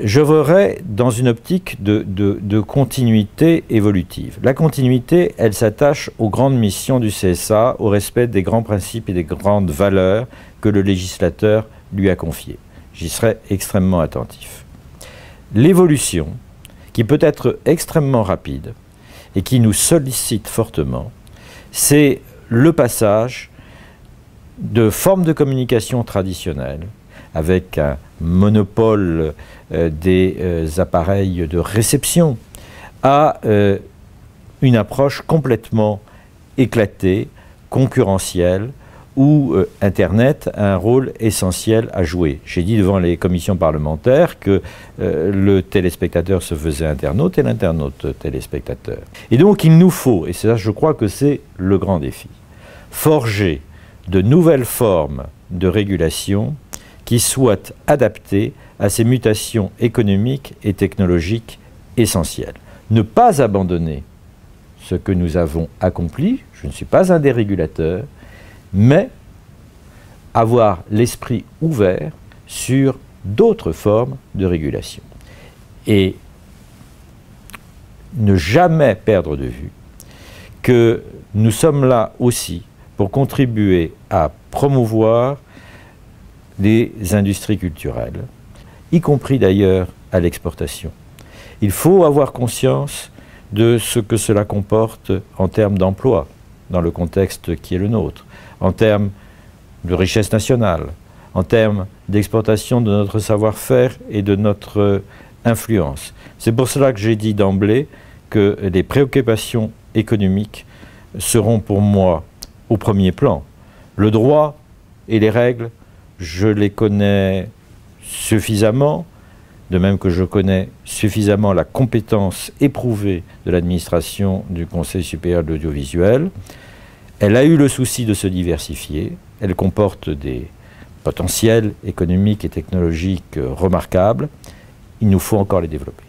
J'œuvrerai dans une optique de continuité évolutive. La continuité, elle s'attache aux grandes missions du CSA, au respect des grands principes et des grandes valeurs que le législateur lui a confiées. J'y serai extrêmement attentif. L'évolution, qui peut être extrêmement rapide et qui nous sollicite fortement, c'est le passage de formes de communication traditionnelles, avec un monopole des appareils de réception, à une approche complètement éclatée, concurrentielle, où Internet a un rôle essentiel à jouer. J'ai dit devant les commissions parlementaires que le téléspectateur se faisait internaute et l'internaute téléspectateur. Et donc il nous faut, et ça je crois que c'est le grand défi, forger de nouvelles formes de régulation qui soient adaptées à ces mutations économiques et technologiques essentielles. Ne pas abandonner ce que nous avons accompli, je ne suis pas un dérégulateurs, mais avoir l'esprit ouvert sur d'autres formes de régulation. Et ne jamais perdre de vue que nous sommes là aussi pour contribuer à promouvoir des industries culturelles, y compris d'ailleurs à l'exportation. Il faut avoir conscience de ce que cela comporte en termes d'emploi, dans le contexte qui est le nôtre, en termes de richesse nationale, en termes d'exportation de notre savoir-faire et de notre influence. C'est pour cela que j'ai dit d'emblée que les préoccupations économiques seront pour moi au premier plan. Le droit et les règles, je les connais suffisamment, de même que je connais suffisamment la compétence éprouvée de l'administration du Conseil supérieur de l'audiovisuel. Elle a eu le souci de se diversifier, elle comporte des potentiels économiques et technologiques remarquables, il nous faut encore les développer.